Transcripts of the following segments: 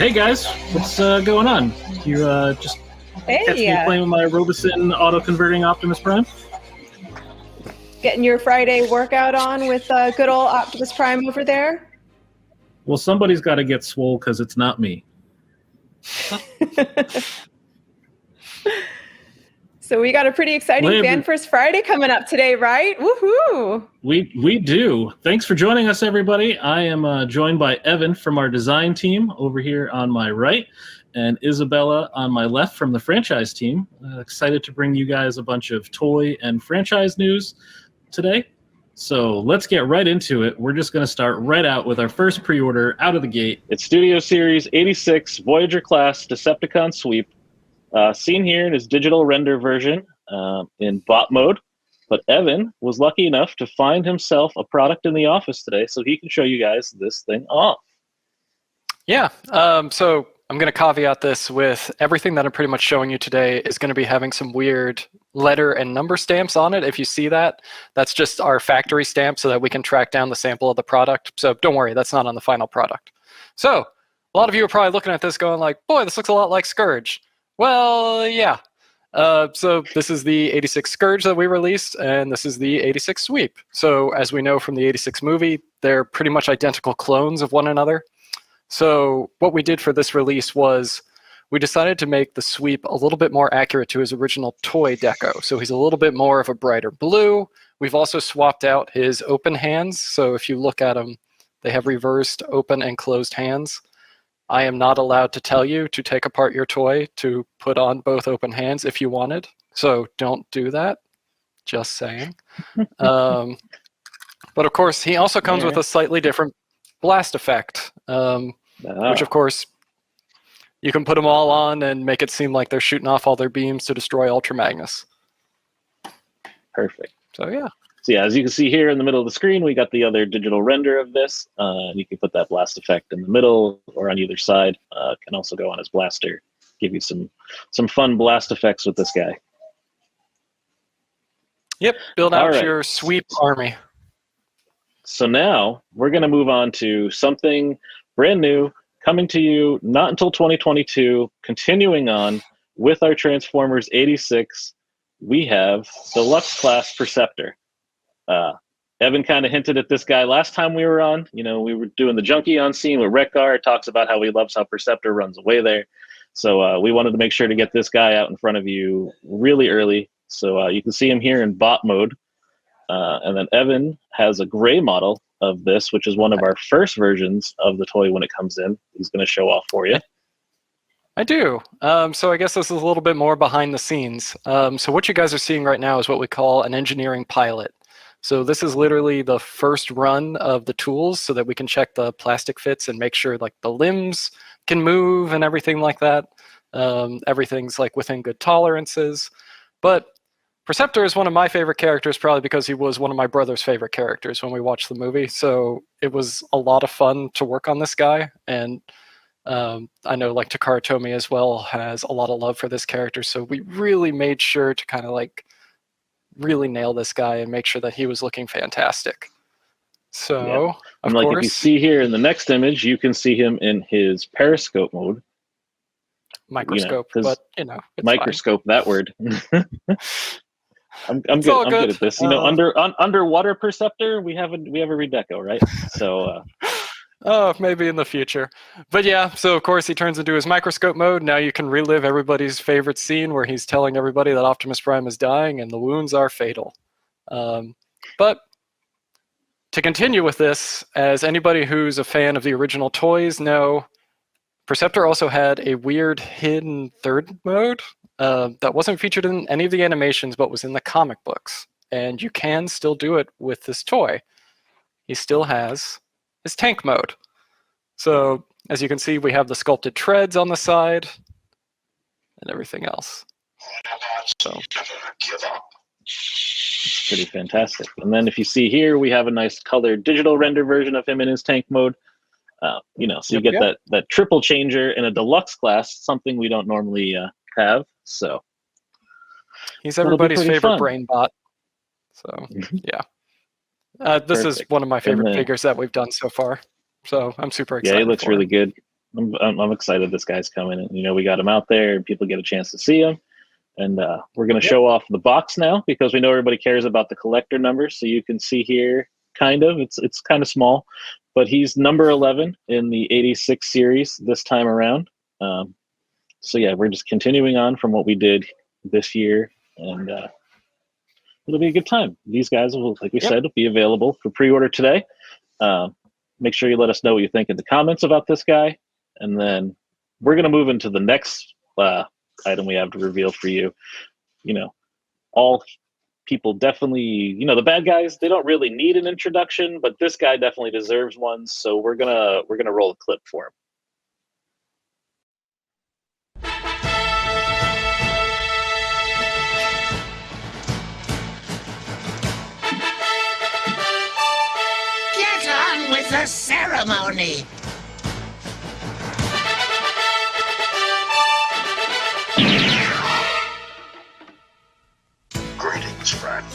Hey guys, what's going on? You just catch me playing with my Robosin auto-converting Optimus Prime? Getting your Friday workout on with good old Optimus Prime over there? Well, somebody's got to get swole because it's not me. So we got a pretty exciting Fan First Friday coming up today, right? Woohoo! We do. Thanks for joining us, everybody. I am joined by Evan from our design team over here on my right, and Isabella on my left from the franchise team. Excited to bring you guys a bunch of toy and franchise news today. So let's get right into it. We're just going to start right out with our first pre-order out of the gate. It's Studio Series 86 Voyager Class Decepticon Sweep. Seen here in his digital render version in bot mode. But Evan was lucky enough to find himself a product in the office today so he can show you guys this thing off. Yeah, so I'm going to caveat this with everything that I'm pretty much showing you today is going to be having some weird letter and number stamps on it. If you see that, that's just our factory stamp so that we can track down the sample of the product. So don't worry, that's not on the final product. So a lot of you are probably looking at this going like, boy, this looks a lot like Scourge. Well, yeah. So this is the 86 Scourge that we released, and this is the 86 Sweep. So as we know from the 86 movie, they're pretty much identical clones of one another. So what we did for this release was we decided to make the Sweep a little bit more accurate to his original toy deco. So he's a little bit more of a brighter blue. We've also swapped out his open hands. So if you look at them, they have reversed open and closed hands. I am not allowed to tell you to take apart your toy to put on both open hands if you wanted. So don't do that. Just saying. But of course, he also comes with a slightly different blast effect, which of course, you can put them all on and make it seem like they're shooting off all their beams to destroy Ultra Magnus. Perfect. So yeah. So yeah, as you can see here in the middle of the screen, we got the other digital render of this. You can put that blast effect in the middle or on either side. Can also go on his blaster. Give you some fun blast effects with this guy. Yep, build out your Sweep army. So now we're going to move on to something brand new, coming to you not until 2022, continuing on with our Transformers 86. We have Deluxe Class Perceptor. Evan kind of hinted at this guy last time we were on. You know, we were doing the Junkie on scene with Rekgar. Talks about how he loves how Perceptor runs away there. So we wanted to make sure to get this guy out in front of you really early. So you can see him here in bot mode. And then Evan has a gray model of this, which is one of our first versions of the toy when it comes in. He's going to show off for you. I do. So I guess this is a little bit more behind the scenes. So what you guys are seeing right now is what we call an engineering pilot. So this is literally the first run of the tools so that we can check the plastic fits and make sure like the limbs can move and everything like that. Everything's like within good tolerances. But Perceptor is one of my favorite characters probably because he was one of my brother's favorite characters when we watched the movie. So it was a lot of fun to work on this guy. And I know like Takara Tomy as well has a lot of love for this character. So we really made sure to kind of like really nail this guy and make sure that he was looking fantastic. So, of course, if you see here in the next image, you can see him in his periscope mode. Microscope, but you know, it's microscope, fine. that word. I'm good. I'm good at this. You know, underwater Perceptor, we have a redeco, right? So oh, maybe in the future. But yeah, so of course he turns into his microscope mode. Now you can relive everybody's favorite scene where he's telling everybody that Optimus Prime is dying and the wounds are fatal. But to continue with this, as anybody who's a fan of the original toys know, Perceptor also had a weird hidden third mode that wasn't featured in any of the animations but was in the comic books. And you can still do it with this toy. He still has his tank mode. So as you can see, we have the sculpted treads on the side and everything else. So it's pretty fantastic. And then if you see here, we have a nice colored digital render version of him in his tank mode. You know, so you get that triple changer in a deluxe class, something we don't normally have. So he's everybody's favorite brain bot. So yeah. This is one of my favorite figures that we've done so far. So I'm super excited. Yeah, he looks really good. I'm excited this guy's coming. And, we got him out there, and people get a chance to see him. And we're going to show off the box now because we know everybody cares about the collector numbers. So you can see here, kind of, it's kind of small, but he's number 11 in the 86 series this time around. So yeah, we're just continuing on from what we did this year, and it'll be a good time. These guys will, like we said, be available for pre-order today. Make sure you let us know what you think in the comments about this guy, and then we're going to move into the next item we have to reveal for you. All people definitely, the bad guys, they don't really need an introduction, but this guy definitely deserves one. So we're gonna roll a clip for him. Get on with the ceremony. Greetings, friend.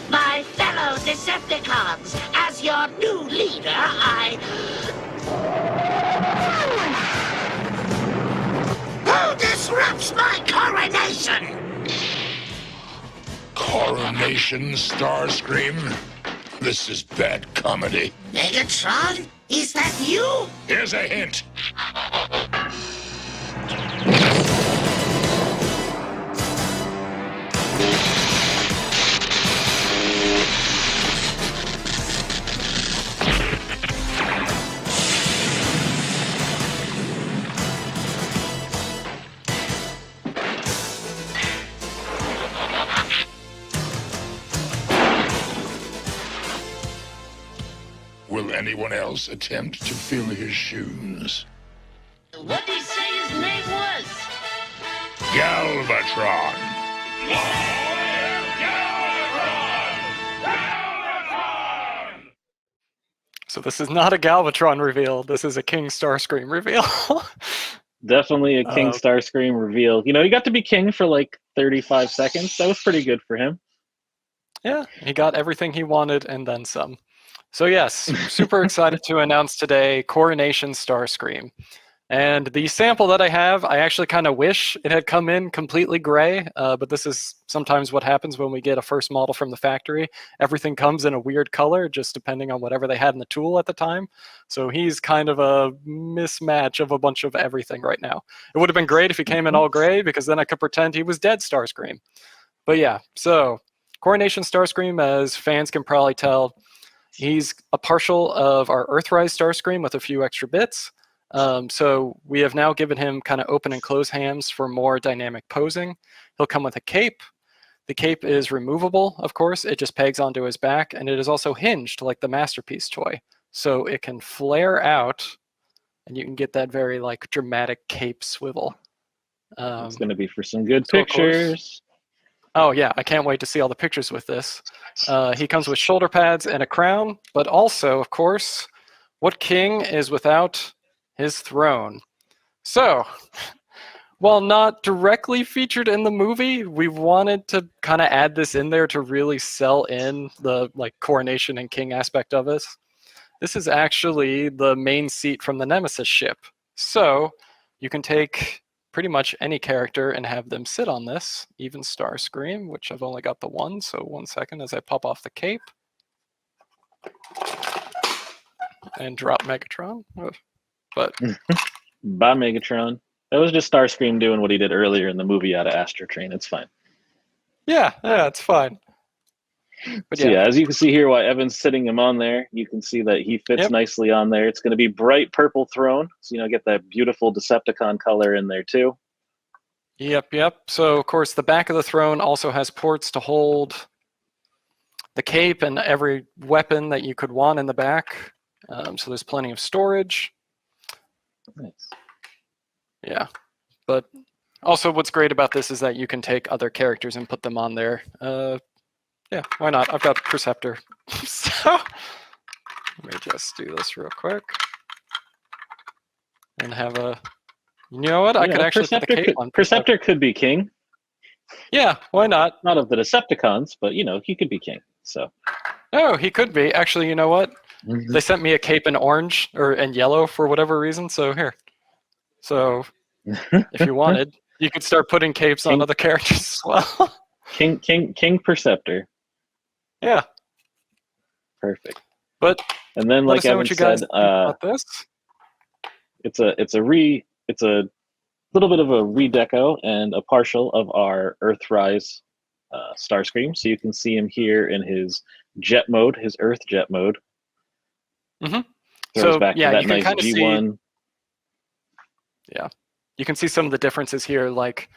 My fellow Decepticons, as your new leader, Who disrupts my coronation? Coronation Starscream? This is bad comedy. Megatron? Is that you? Here's a hint. Will anyone else attempt to fill his shoes? What did he say his name was? Galvatron. So this is not a Galvatron reveal. This is a King Starscream reveal. Definitely a King Starscream reveal. He got to be king for like 35 seconds. That was pretty good for him. Yeah, he got everything he wanted and then some. So yes, super excited to announce today Coronation Starscream. And the sample that I have, I actually kind of wish it had come in completely gray, but this is sometimes what happens when we get a first model from the factory. Everything comes in a weird color, just depending on whatever they had in the tool at the time. So he's kind of a mismatch of a bunch of everything right now. It would have been great if he came in all gray, because then I could pretend he was dead Starscream. But yeah, so Coronation Starscream, as fans can probably tell, he's a partial of our Earthrise Starscream with a few extra bits. So we have now given him kind of open and close hands for more dynamic posing. He'll come with a cape. The cape is removable, of course. It just pegs onto his back, and it is also hinged like the Masterpiece toy. So it can flare out, and you can get that very like dramatic cape swivel. It's going to be for some good pictures. Oh yeah, I can't wait to see all the pictures with this. He comes with shoulder pads and a crown, but also, of course, what king is without his throne? So, while not directly featured in the movie, we wanted to kind of add this in there to really sell in the coronation and king aspect of this. This is actually the main seat from the Nemesis ship. So, you can take pretty much any character and have them sit on this, even Starscream, which I've only got the one, so 1 second as I pop off the cape. And drop Megatron. But Bye, Megatron. That was just Starscream doing what he did earlier in the movie out of Astro Train. It's fine. Yeah, it's fine. But so yeah, as you can see here, while Evan's sitting him on there, you can see that he fits nicely on there. It's going to be bright purple throne, so get that beautiful Decepticon color in there too. Yep. So of course, the back of the throne also has ports to hold the cape and every weapon that you could want in the back. So there's plenty of storage. Nice. Yeah, but also what's great about this is that you can take other characters and put them on there. Yeah, why not? I've got Perceptor. So let me just do this real quick. And have a... You know what? I could actually put the cape on. Perceptor could be king. Yeah, why not? Not of the Decepticons, but, he could be king. So. Oh, he could be. Actually, you know what? They sent me a cape in orange and yellow for whatever reason. So here. So if you wanted, you could start putting capes on other characters as well. King Perceptor. Yeah. Perfect. But And then, let like us know Evan what you guys said, think about this. it's a little bit of a redeco and a partial of our Earthrise Starscream. So you can see him here in his jet mode, his Earth jet mode. Mm-hmm. Throws So back yeah, to that you can nice kind of G1. see. Yeah, you can see some of the differences here. Like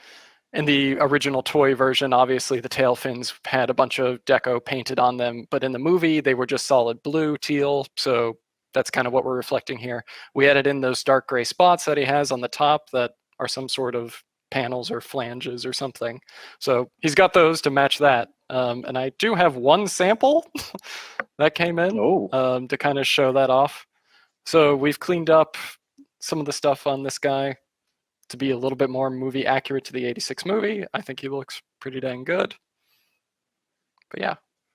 in the original toy version, obviously the tail fins had a bunch of deco painted on them, but in the movie they were just solid blue, teal. So that's kind of what we're reflecting here. We added in those dark gray spots that he has on the top that are some sort of panels or flanges or something. So he's got those to match that. And I do have one sample that came in to kind of show that off. So we've cleaned up some of the stuff on this guy to be a little bit more movie accurate to the 86 movie. I think he looks pretty dang good. But yeah.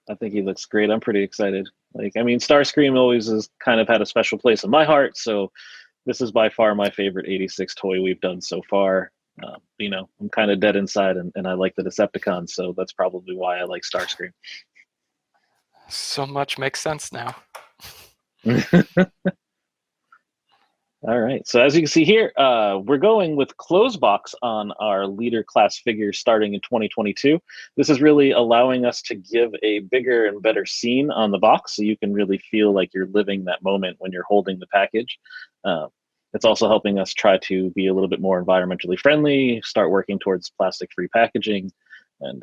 I think he looks great. I'm pretty excited. Like, I mean, Starscream always has kind of had a special place in my heart, so this is by far my favorite 86 toy we've done so far. You know, I'm kind of dead inside, and I like the Decepticons, so that's probably why I like Starscream. So much makes sense now. All right. So as you can see here, we're going with close box on our leader class figures starting in 2022. This is really allowing us to give a bigger and better scene on the box, so you can really feel like you're living that moment when you're holding the package. It's also helping us try to be a little bit more environmentally friendly, start working towards plastic-free packaging, and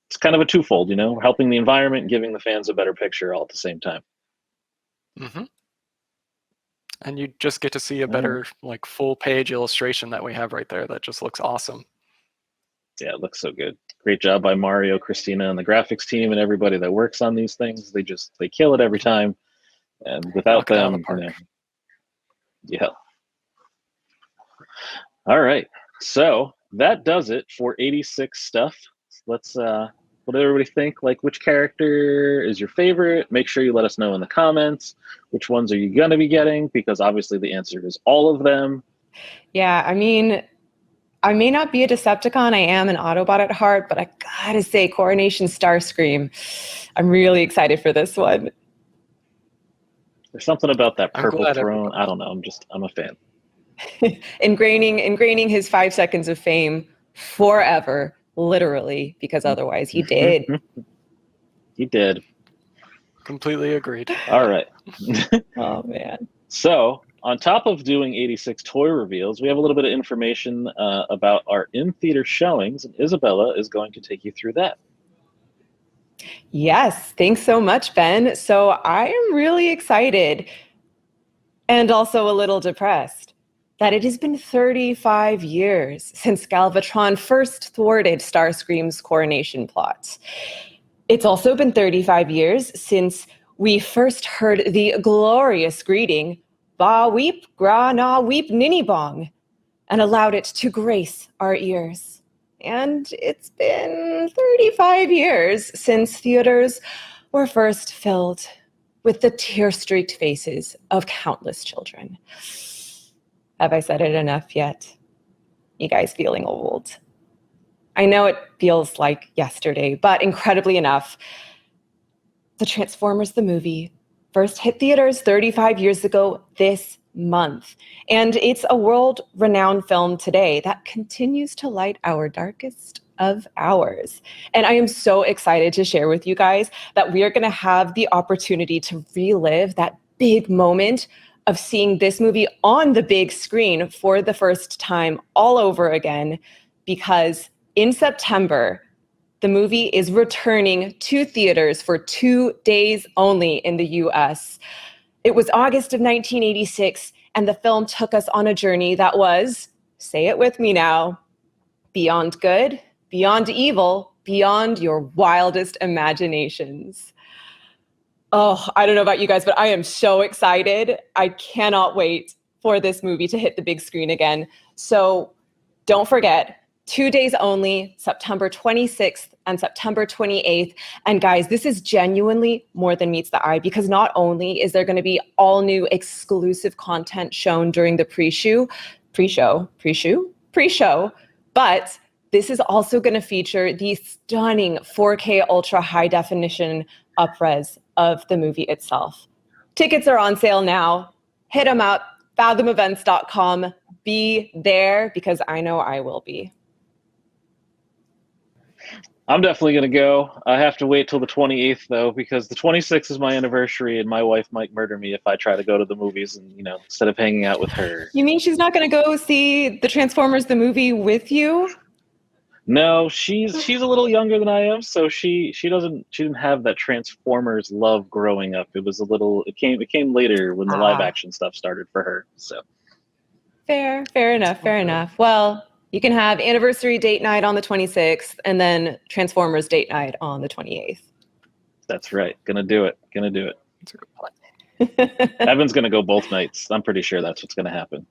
it's kind of a twofold, you know, helping the environment and giving the fans a better picture all at the same time. Mm-hmm. And you just get to see a better, like, full-page illustration that we have right there. That just looks awesome. Yeah, it looks so good. Great job by Mario, Christina, and the graphics team, and everybody that works on these things. They kill it every time, and without them, you know, yeah. All right, so that does it for 86 stuff. Let's what do everybody think? Like, which character is your favorite? Make sure you let us know in the comments. Which ones are you going to be getting? Because obviously the answer is all of them. Yeah, I mean, I may not be a Decepticon. I am an Autobot at heart, but I gotta say, Coronation Starscream. I'm really excited for this one. There's something about that purple throne. I don't know. I'm a fan. ingraining his 5 seconds of fame forever, literally, because otherwise he did. He did. Completely agreed. All right. Oh, man. So, on top of doing 86 toy reveals, we have a little bit of information about our in-theater showings, and Isabella is going to take you through that. Yes, thanks so much, Ben. So I am really excited and also a little depressed that it has been 35 years since Galvatron first thwarted Starscream's coronation plot. It's also been 35 years since we first heard the glorious greeting, Ba Weep, Gra Na Weep Ninny Bong, and allowed it to grace our ears. And it's been 35 years since theaters were first filled with the tear-streaked faces of countless children. Have I said it enough yet? You guys feeling old? I know it feels like yesterday, but incredibly enough, the Transformers the movie first hit theaters 35 years ago this month. And it's a world-renowned film today that continues to light our darkest of hours. And I am so excited to share with you guys that we are going to have the opportunity to relive that big moment of seeing this movie on the big screen for the first time all over again, because in September, the movie is returning to theaters for 2 days only in the US. It was August of 1986, and the film took us on a journey that was, say it with me now, beyond good, beyond evil, beyond your wildest imaginations. Oh, I don't know about you guys, but I am so excited. I cannot wait for this movie to hit the big screen again. So don't forget, 2 days only, September 26th and September 28th. And guys, this is genuinely more than meets the eye, because not only is there going to be all new exclusive content shown during the pre-show, but this is also going to feature the stunning 4K ultra high definition up-res of the movie itself. Tickets are on sale now. Hit them up, fathomevents.com. Be there, because I know I will be. I'm definitely going to go. I have to wait till the 28th, though, because the 26th is my anniversary, and my wife might murder me if I try to go to the movies and, instead of hanging out with her. You mean she's not going to go see the Transformers, the movie, with you? No, she's a little younger than I am, so she didn't have that Transformers love growing up. It came later when the live action stuff started for her. So fair enough. Well, you can have anniversary date night on the 26th and then Transformers date night on the 28th. That's right. Gonna do it. That's a good plan. Evan's gonna go both nights. I'm pretty sure that's what's gonna happen.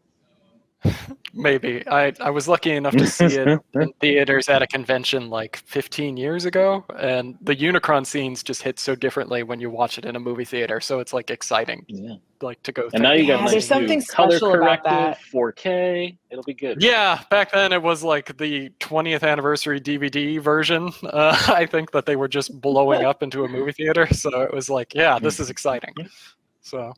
Maybe. I was lucky enough to see it in theaters at a convention like 15 years ago, and the Unicron scenes just hit so differently when you watch it in a movie theater. So it's like exciting, like to go. And now you got nice there's something special about that. 4K. It'll be good. Yeah, back then it was like the 20th anniversary DVD version. I think that they were just blowing up into a movie theater, so it was like, yeah, this is exciting. So.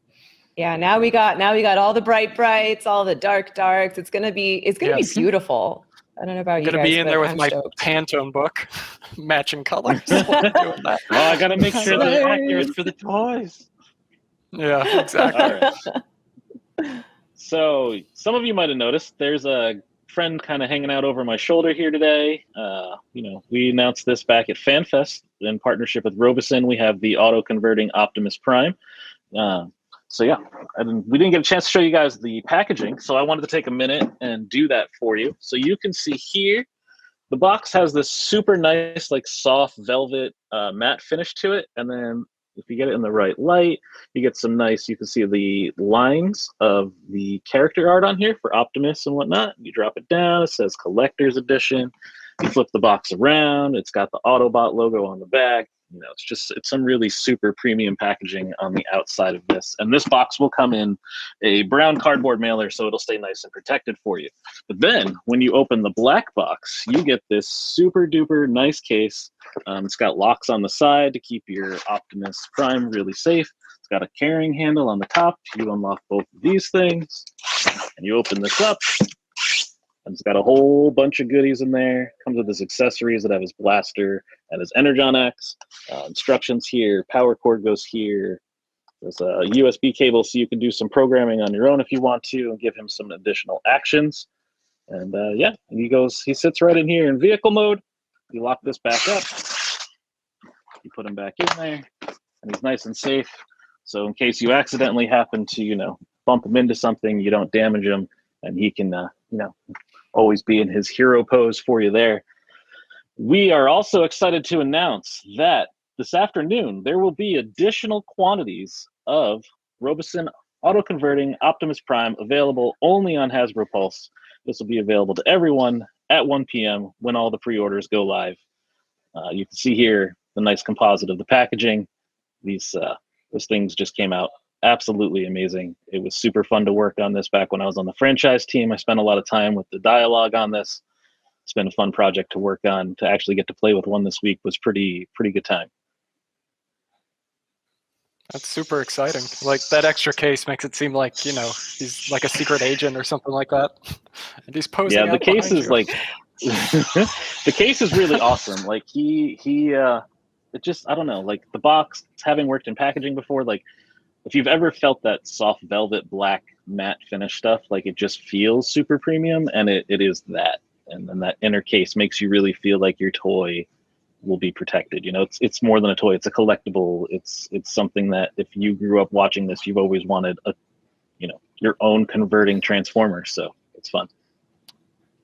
Yeah, now we got all the brights, all the darks. It's gonna be beautiful. I don't know about you guys. Gonna be in there with my stoked. Pantone book, matching colors. Well, I gotta make sure they're accurate for the toys. Yeah, exactly. All right. So some of you might have noticed there's a friend kind of hanging out over my shoulder here today. We announced this back at FanFest in partnership with Robeson. We have the auto-converting Optimus Prime. So yeah, we didn't get a chance to show you guys the packaging, so I wanted to take a minute and do that for you. So you can see here, the box has this super nice, like soft velvet matte finish to it, and then if you get it in the right light, you get some nice, you can see the lines of the character art on here for Optimus and whatnot. You drop it down, it says Collector's Edition. You flip the box around, it's got the Autobot logo on the back. It's some really super premium packaging on the outside of this. And this box will come in a brown cardboard mailer, so it'll stay nice and protected for you. But then when you open the black box, you get this super duper nice case. It's got locks on the side to keep your Optimus Prime really safe. It's got a carrying handle on the top. You unlock both of these things and you open this up. And it's got a whole bunch of goodies in there. Comes with his accessories that have his blaster and his Energon X. Instructions here. Power cord goes here. There's a USB cable so you can do some programming on your own if you want to and give him some additional actions. And he sits right in here in vehicle mode. You lock this back up. You put him back in there. And he's nice and safe. So in case you accidentally happen to, bump him into something, you don't damage him. And he can, always be in his hero pose for you there. We are also excited to announce that this afternoon there will be additional quantities of Robeson auto-converting Optimus Prime available only on Hasbro Pulse. This will be available to everyone at 1 p.m. when all the pre-orders go live. You can see here the nice composite of the packaging. Those things just came out absolutely amazing. It was super fun to work on this back when I was on the franchise team. I spent a lot of time with the dialogue on this. It's been a fun project to work on. To actually get to play with one this week was pretty good time. That's super exciting. Like that extra case makes it seem like, he's like a secret agent or something like that. And he's posing. Yeah, the case is like the case is really awesome. Like it just, I don't know, like the box, having worked in packaging before, like if you've ever felt that soft velvet black matte finish stuff, like it just feels super premium, and it is that. And then that inner case makes you really feel like your toy will be protected. It's more than a toy. It's a collectible. It's something that if you grew up watching this, you've always wanted your own converting Transformer. So it's fun.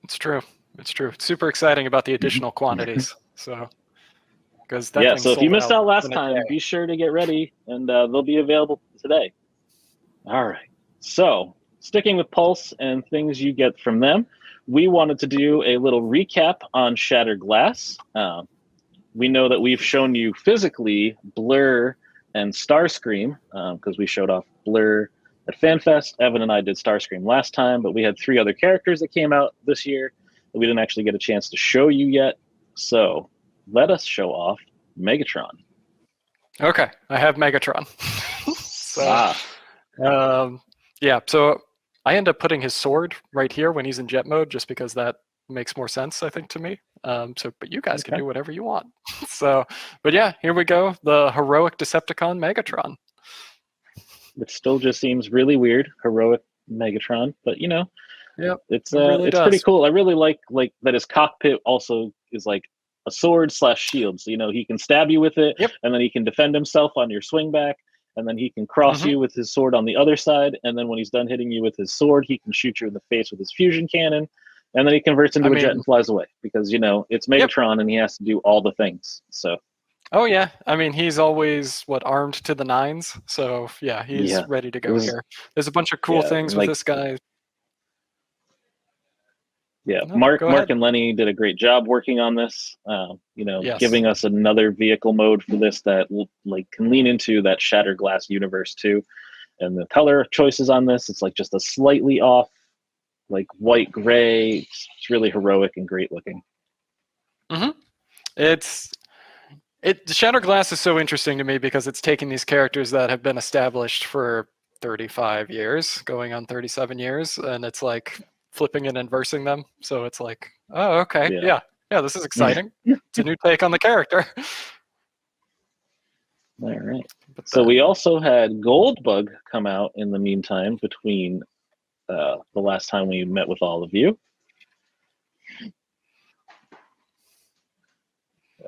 It's true. It's super exciting about the additional quantities. So. So if you missed out last time, be sure to get ready, and they'll be available today. All right. So sticking with Pulse and things you get from them, we wanted to do a little recap on Shattered Glass. we know that we've shown you physically Blur and Starscream, because we showed off Blur at FanFest. Evan and I did Starscream last time, but we had 3 other characters that came out this year that we didn't actually get a chance to show you yet. So let us show off Megatron. Okay, I have Megatron. Yeah, so I end up putting his sword right here when he's in jet mode, just because that makes more sense, I think, to me. But you guys can do whatever you want. But yeah, here we go. The heroic Decepticon Megatron. Which still just seems really weird, heroic Megatron. But yeah, it's pretty cool. I really like that his cockpit also is like a sword / shield. So he can stab you with it, and then he can defend himself on your swing back, and then he can cross you with his sword on the other side, and then when he's done hitting you with his sword, he can shoot you in the face with his fusion cannon, and then he converts into a jet and flies away, because it's Megatron and he has to do all the things. So oh yeah, I mean, he's always armed to the 9s, so yeah, he's ready to go here. There's a bunch of cool things with this guy. Yeah, no, Mark and Lenny did a great job working on this. Giving us another vehicle mode for this that can lean into that Shattered Glass universe too. And the color choices on this, it's just a slightly off, white gray. It's really heroic and great looking. The Shattered Glass is so interesting to me because it's taking these characters that have been established for 35 years, going on 37 years, and it's flipping and inversing them. So it's oh, okay, yeah, this is exciting. It's a new take on the character. All right. So we also had Goldbug come out in the meantime between the last time we met with all of you.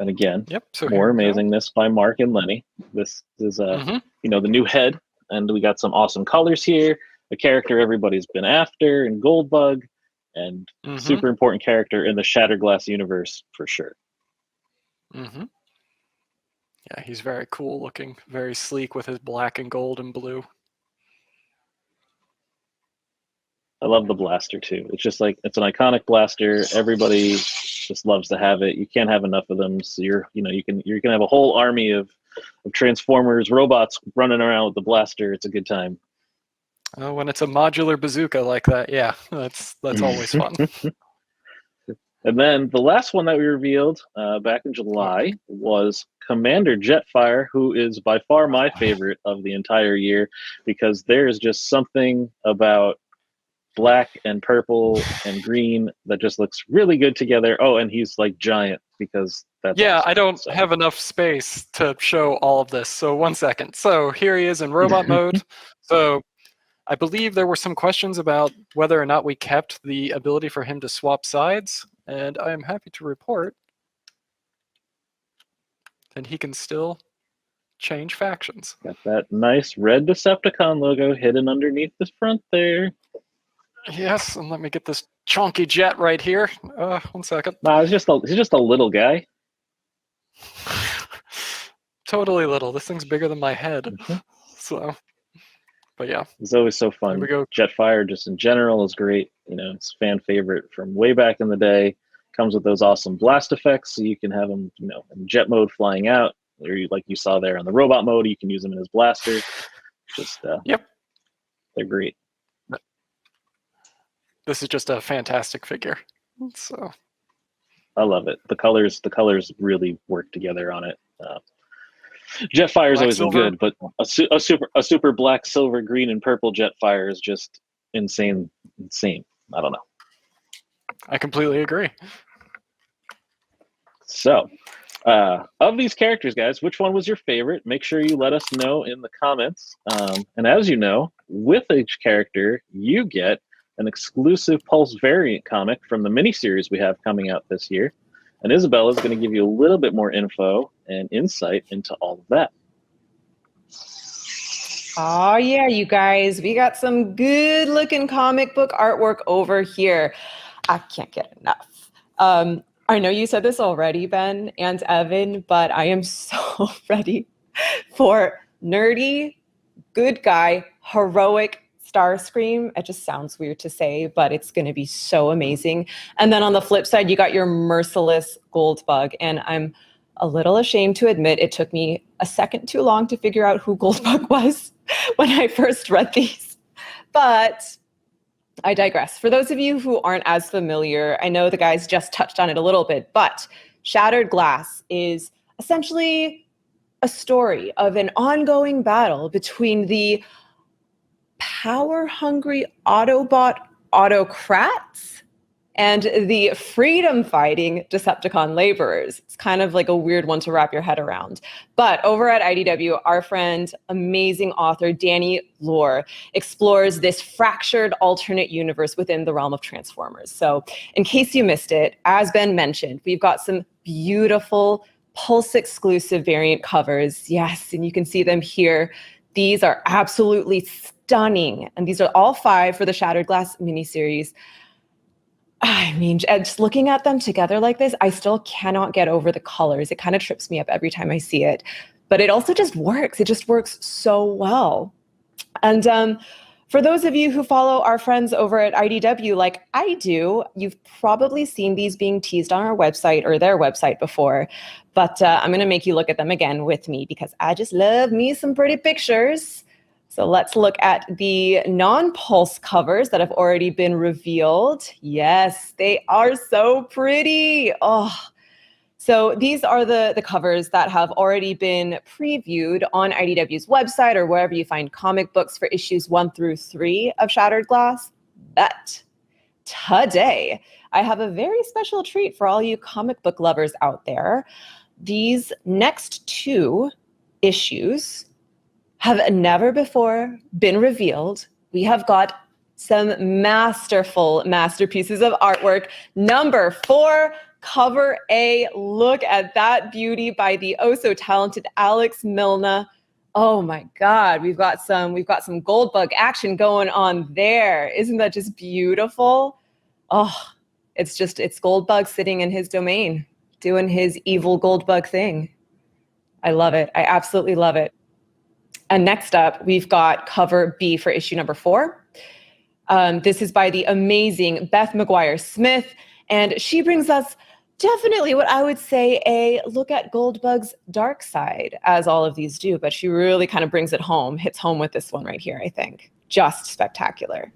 And again, so more amazingness by Mark and Lenny. This is the new head, and we got some awesome colors here. A character everybody's been after in Goldbug, and super important character in the Shattered Glass universe for sure. Yeah, he's very cool looking, very sleek with his black and gold and blue. I love the blaster too. It's just it's an iconic blaster. Everybody just loves to have it. You can't have enough of them. So you can have a whole army of Transformers robots running around with the blaster. It's a good time. Oh, when it's a modular bazooka like that, yeah, that's always fun. And then the last one that we revealed back in July was Commander Jetfire, who is by far my favorite of the entire year, because there is just something about black and purple and green that just looks really good together. Oh, and he's giant, because that's awesome. I don't have enough space to show all of this. So 1 second. So here he is in robot mode. So I believe there were some questions about whether or not we kept the ability for him to swap sides, and I am happy to report that he can still change factions. Got that nice red Decepticon logo hidden underneath the front there. Yes, and let me get this chunky jet right here. 1 second. Nah, he's just a little guy. Totally little. This thing's bigger than my head. So, but yeah. It's always so fun. Here we go. Jetfire just in general is great. It's fan favorite from way back in the day. Comes with those awesome blast effects, so you can have him, in jet mode flying out, or like you saw there on the robot mode, you can use him in his blaster. Just they're great. This is just a fantastic figure. So I love it. The colors really work together on it. Jetfire's always been good, but a super black, silver, green, and purple Jetfire is just insane. I don't know. I completely agree. So, of these characters, guys, which one was your favorite? Make sure you let us know in the comments. And as you know, with each character, you get an exclusive Pulse variant comic from the miniseries we have coming out this year. And Isabella is going to give you a little bit more info and insight into all of that. Oh, yeah, you guys. We got some good-looking comic book artwork over here. I can't get enough. I know you said this already, Ben and Evan, but I am so ready for nerdy, good guy, heroic Starscream. It just sounds weird to say, but it's going to be so amazing. And then on the flip side, you got your merciless Goldbug. And I'm a little ashamed to admit it took me a second too long to figure out who Goldbug was when I first read these. But I digress. For those of you who aren't as familiar, I know the guys just touched on it a little bit, but Shattered Glass is essentially a story of an ongoing battle between the power-hungry Autobot autocrats and the freedom-fighting Decepticon laborers. It's kind of like a weird one to wrap your head around. But over at IDW, our friend, amazing author Danny Lore explores this fractured alternate universe within the realm of Transformers. So in case you missed it, as Ben mentioned, we've got some beautiful Pulse-exclusive variant covers. Yes, and you can see them here. These are absolutely stunning. And these are all 5 for the Shattered Glass miniseries. I mean, just looking at them together like this, I still cannot get over the colors. It kind of trips me up every time I see it. But it also just works. It just works so well. And for those of you who follow our friends over at IDW like I do, you've probably seen these being teased on our website or their website before. But I'm going to make you look at them again with me because I just love me some pretty pictures. So let's look at the non-Pulse covers that have already been revealed. Yes, they are so pretty. Oh, so these are the covers that have already been previewed on IDW's website or wherever you find comic books for issues 1 through 3 of Shattered Glass. But today, I have a very special treat for all you comic book lovers out there. These next 2 issues have never before been revealed. We have got some masterpieces of artwork. Number 4, cover A. Look at that beauty by the oh-so-talented Alex Milne. Oh my God, we've got some Goldbug action going on there. Isn't that just beautiful? Oh, it's Goldbug sitting in his domain, doing his evil Goldbug thing. I love it. I absolutely love it. And next up, we've got cover B for issue number 4. This is by the amazing Beth McGuire-Smith, and she brings us definitely what I would say a look at Goldbug's dark side, as all of these do, but she really kind of brings it home, hits home with this one right here, I think. Just spectacular.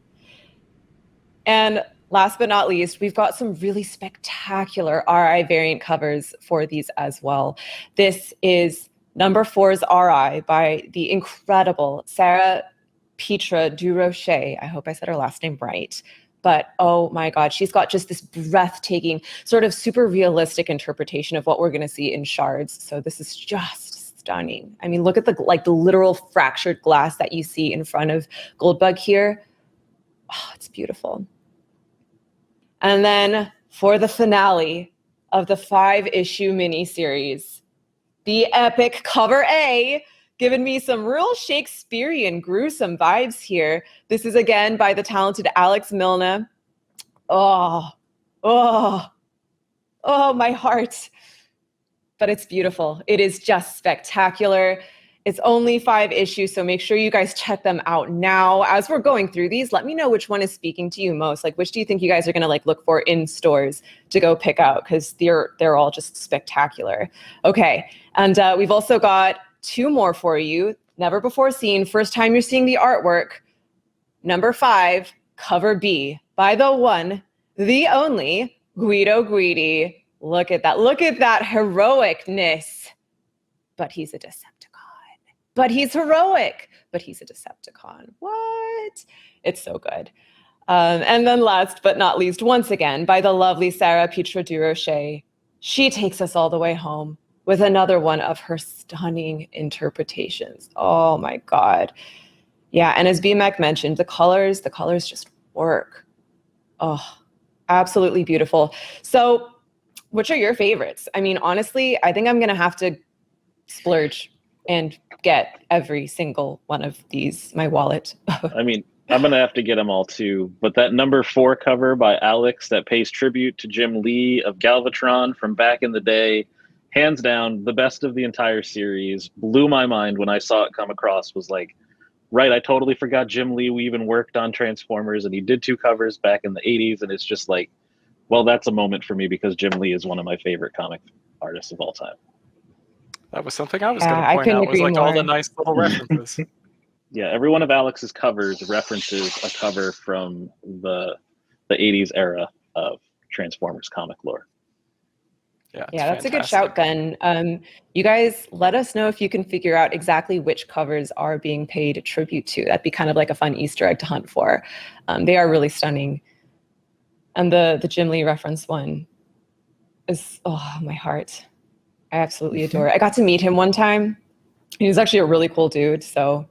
And last but not least, we've got some really spectacular RI variant covers for these as well. This is number 4's RI by the incredible Sarah Petra Durocher. I hope I said her last name right. But oh my God, she's got just this breathtaking, sort of super realistic interpretation of what we're going to see in Shards. So this is just stunning. I mean, look at the literal fractured glass that you see in front of Goldbug here. Oh, it's beautiful. And then for the finale of the 5-issue miniseries, the epic cover A, giving me some real Shakespearean gruesome vibes here. This is again by the talented Alex Milne. Oh, my heart. But it's beautiful. It is just spectacular. It's only 5 issues, so make sure you guys check them out now. As we're going through these, let me know which one is speaking to you most. Like, which do you think you guys are going to look for in stores to go pick out? Because they're all just spectacular. Okay, and we've also got 2 more for you. Never before seen. First time you're seeing the artwork. Number 5, cover B by the one, the only Guido Guidi. Look at that. Look at that heroicness. But he's a Decepticon. But he's heroic. But he's a Decepticon. What? It's so good. And then last but not least, once again, by the lovely Sarah Petra Durocher, she takes us all the way home with another one of her stunning interpretations. Oh my God. Yeah, and as BMAC mentioned, the colors just work. Oh, absolutely beautiful. So which are your favorites? I mean, honestly, I think I'm going to have to splurge and get every single one of these, my wallet. I mean, I'm going to have to get them all too. But that number 4 cover by Alex that pays tribute to Jim Lee of Galvatron from back in the day, hands down, the best of the entire series. Blew my mind when I saw it come across. Was like, right, I totally forgot Jim Lee. We even worked on Transformers, and he did 2 covers back in the 80s. And it's just like, well, that's a moment for me because Jim Lee is one of my favorite comic artists of all time. That was something I was Yeah, going to I point couldn't out. Was agree like all the more. nice little references. Yeah, every one of Alex's covers references a cover from the 80s era of Transformers comic lore. Yeah, it's Yeah, that's a good fantastic. shout, Ben. You guys let us know if you can figure out exactly which covers are being paid tribute to. That'd be kind of like a fun Easter egg to hunt for. They are really stunning. And the Jim Lee reference one is, oh, my heart. I absolutely adore it. I got to meet him one time. He was actually a really cool dude, so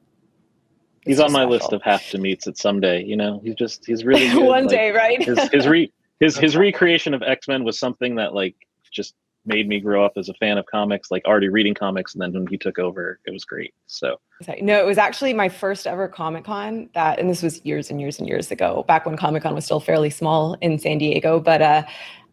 it's He's on just my special. list of have to meets at someday. You know, he's really good. One like, day, right? his recreation of X-Men was something that like just made me grow up as a fan of comics, like already reading comics, and then when he took over, it was great. So No, it was actually my first ever Comic-Con and this was years and years and years ago, back when Comic-Con was still fairly small in San Diego, but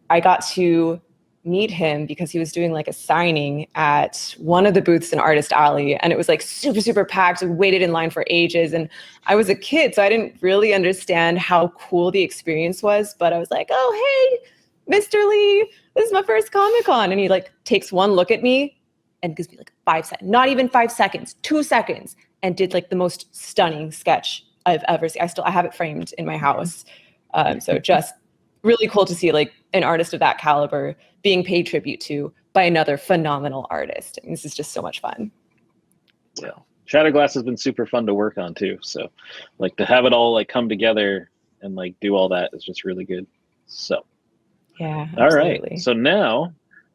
I got to meet him because he was doing like a signing at one of the booths in Artist Alley, and it was like super, super packed. We waited in line for ages, and I was a kid, so I didn't really understand how cool the experience was, but I was like, oh, hey, Mr. Lee, this is my first Comic-Con. And he like takes one look at me and gives me like 5 seconds, not even 5 seconds, 2 seconds, and did like the most stunning sketch I've ever seen. I have it framed in my house. So just really cool to see like an artist of that caliber being paid tribute to by another phenomenal artist. I mean, this is just so much fun. yeah, Shatterglass has been super fun to work on too. So like to have it all like come together and like do all that is just really good. So Yeah, all absolutely. right. So now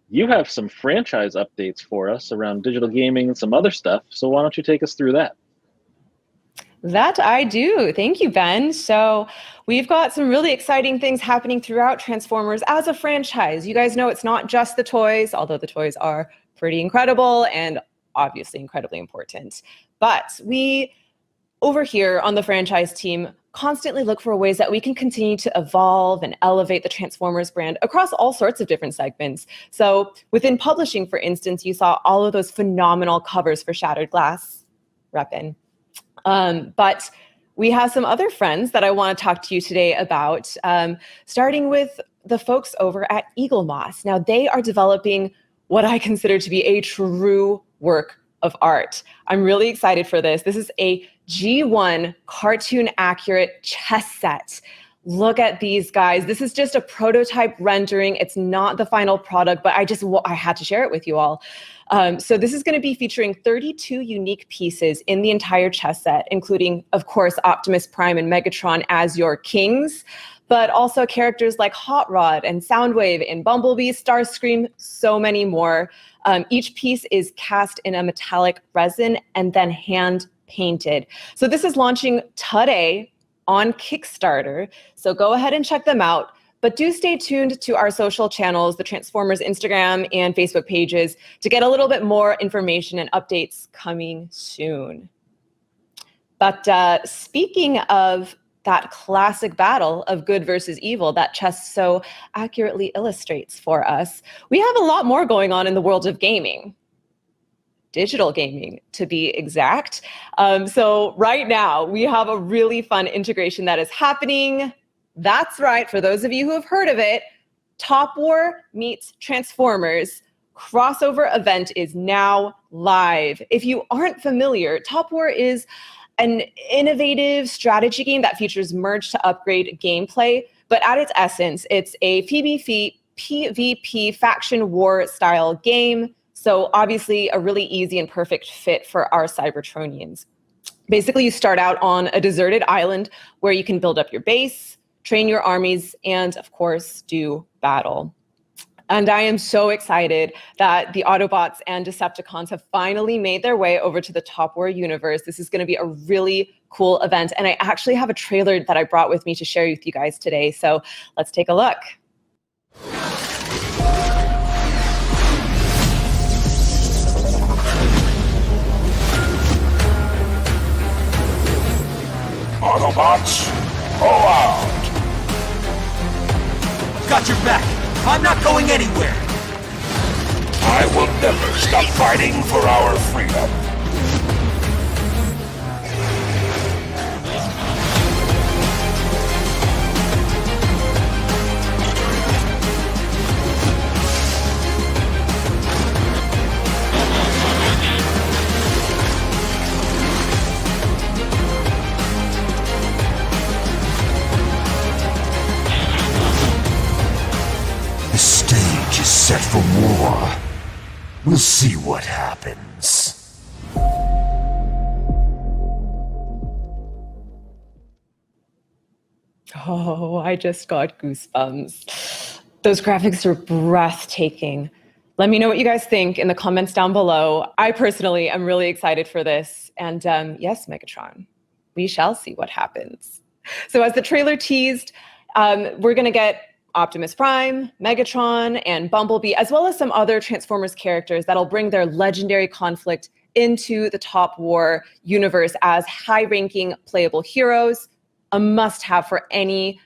you have some franchise updates for us around digital gaming and some other stuff. So why don't you take us through that? That I do. Thank you, Ben. So we've got some really exciting things happening throughout Transformers as a franchise. You guys know it's not just the toys, although the toys are pretty incredible and obviously incredibly important. But we, over here on the franchise team, constantly look for ways that we can continue to evolve and elevate the Transformers brand across all sorts of different segments. So within publishing, for instance, you saw all of those phenomenal covers for Shattered Glass, reppin'. But we have some other friends that I want to talk to you today about, starting with the folks over at Eagle Moss. Now, they are developing what I consider to be a true work of art. I'm really excited for this. This is a G1 cartoon accurate chess set. Look at these guys. This is just a prototype rendering. It's not the final product, but I had to share it with you all. So this is going to be featuring 32 unique pieces in the entire chess set, including, of course, Optimus Prime and Megatron as your kings, but also characters like Hot Rod and Soundwave and Bumblebee, Starscream, so many more. Each piece is cast in a metallic resin and then hand painted. So this is launching today on Kickstarter. So go ahead and check them out. But do stay tuned to our social channels, the Transformers Instagram and Facebook pages, to get a little bit more information and updates coming soon. But speaking of that classic battle of good versus evil that chess so accurately illustrates for us, we have a lot more going on in the world of gaming. Digital gaming, to be exact. So right now, we have a really fun integration that is happening. That's right, for those of you who have heard of it, Top War meets Transformers crossover event is now live. If you aren't familiar, Top War is an innovative strategy game that features merge to upgrade gameplay, but at its essence, it's a PvP faction war style game. So obviously a really easy and perfect fit for our Cybertronians. Basically, you start out on a deserted island where you can build up your base, train your armies, and of course, do battle. And I am so excited that the Autobots and Decepticons have finally made their way over to the Top War universe. This is going to be a really cool event. And I actually have a trailer that I brought with me to share with you guys today. So let's take a look. Autobots, go out! Got your back. I'm not going anywhere. I will never stop fighting for our freedom. set for war. We'll see what happens. Oh, I just got goosebumps. Those graphics are breathtaking. Let me know what you guys think in the comments down below. I personally am really excited for this. And yes, Megatron, we shall see what happens. So as the trailer teased, we're going to get Optimus Prime, Megatron, and Bumblebee, as well as some other Transformers characters that'll bring their legendary conflict into the Top War universe as high-ranking playable heroes, a must-have for any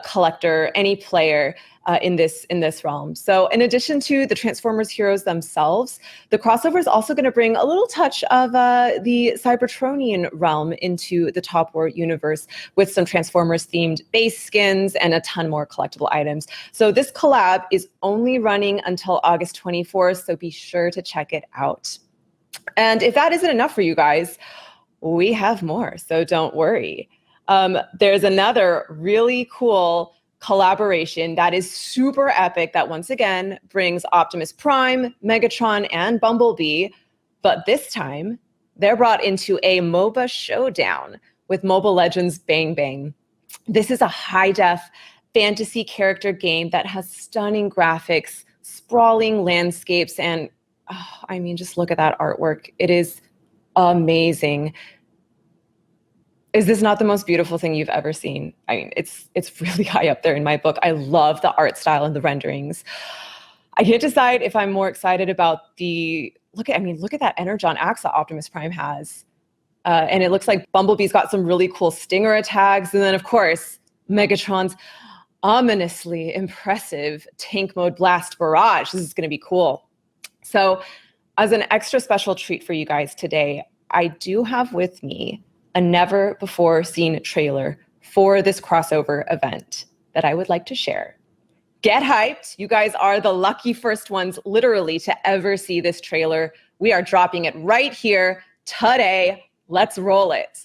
collector, any player in this realm. So in addition to the Transformers heroes themselves, the crossover is also going to bring a little touch of the Cybertronian realm into the Top War universe with some Transformers-themed base skins and a ton more collectible items. So this collab is only running until August 24th, so be sure to check it out. And if that isn't enough for you guys, we have more, so don't worry. There's another really cool collaboration that is super epic that once again brings Optimus Prime, Megatron, and Bumblebee, but this time they're brought into a MOBA showdown with Mobile Legends Bang Bang. This is a high-def fantasy character game that has stunning graphics, sprawling landscapes, and I mean, just look at that artwork. It is amazing. Is this not the most beautiful thing you've ever seen? I mean, it's really high up there in my book. I love the art style and the renderings. I can't decide if I'm more excited about the look at that Energon axe that Optimus Prime has. And it looks like Bumblebee's got some really cool stinger attacks. And then of course, Megatron's ominously impressive tank mode blast barrage. This is gonna be cool. So as an extra special treat for you guys today, I do have with me a never before seen trailer for this crossover event that I would like to share. Get hyped. You guys are the lucky first ones literally to ever see this trailer. We are dropping it right here today. Let's roll it.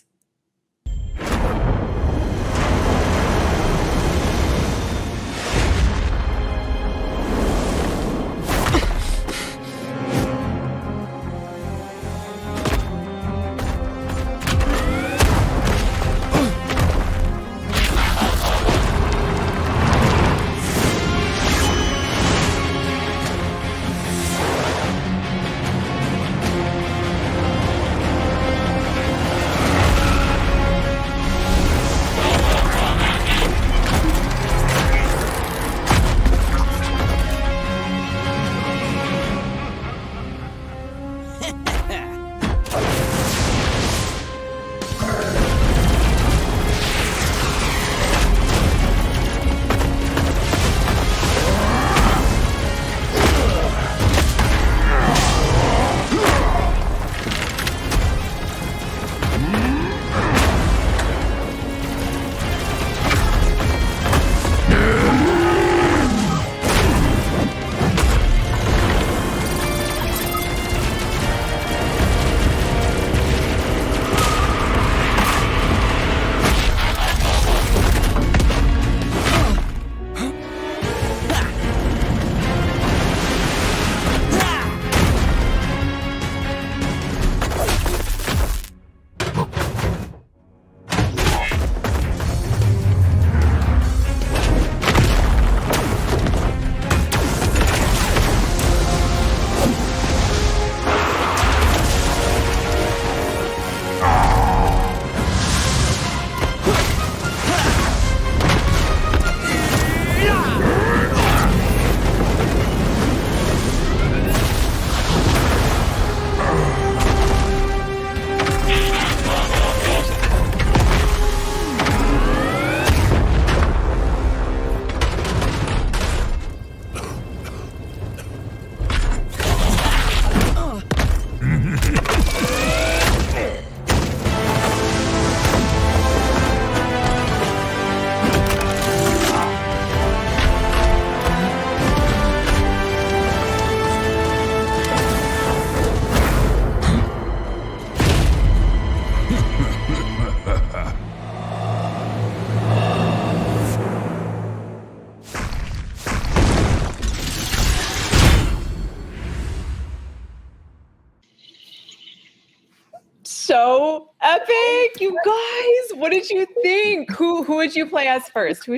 so epic, you guys. What did you think? Who would you play as first?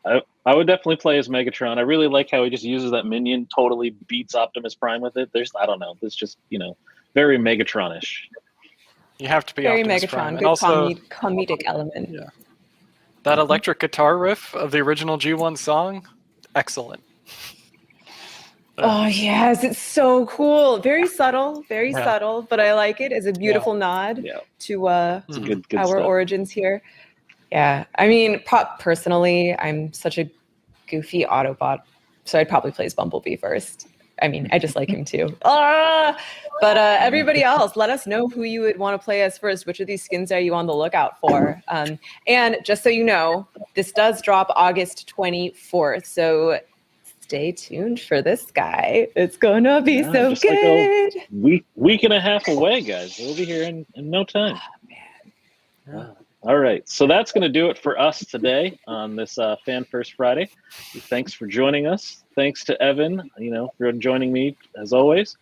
I would definitely play as Megatron. I really like how he just uses that minion, totally beats Optimus Prime with it. I don't know. It's just, very Megatron-ish. You have to be Very Optimus Megatron. Prime. Good And also, comedic element. yeah, that electric guitar riff of the original G1 song, excellent. Oh yes, it's so cool. Very subtle, but I like it as a beautiful nod to It's a good our stuff. origins here. Yeah, I mean, personally, I'm such a goofy Autobot, so I'd probably play as Bumblebee first. I mean, I just like him too. But everybody else, let us know who you would want to play as first. Which of these skins are you on the lookout for? And just so you know, this does drop August 24th, so stay tuned for this guy. It's gonna be so just good. Like a week and a half away, guys. We'll be here in no time. Oh, man. All right, so that's going to do it for us today on this Fan First Friday. Thanks for joining us. Thanks to Evan, for joining me as always.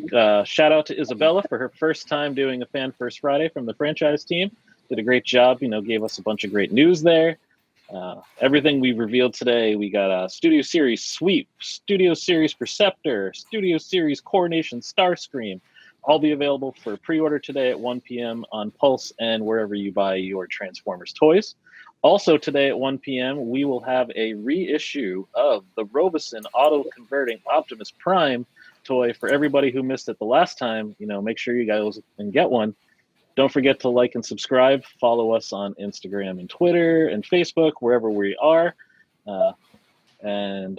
Shout out to Isabella for her first time doing a Fan First Friday from the franchise team. Did a great job. Gave us a bunch of great news there. Everything we revealed today, we got a Studio Series Sweep, Studio Series Perceptor, Studio Series Coronation Starscream. All be available for pre-order today at 1 p.m. on Pulse and wherever you buy your Transformers toys. Also today at 1 p.m., we will have a reissue of the Roboson auto-converting Optimus Prime toy for everybody who missed it the last time. Make sure you guys can get one. Don't forget to like and subscribe. Follow us on Instagram and Twitter and Facebook, wherever we are. Don't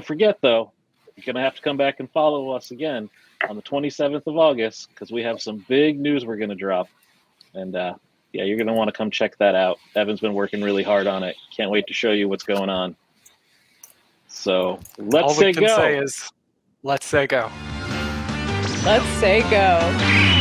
forget, though, you're going to have to come back and follow us again on the 27th of August, because we have some big news we're going to drop. And you're going to want to come check that out. Evan's been working really hard on it. Can't wait to show you what's going on. So let's say go. All we can say is, let's say go. Let's say go.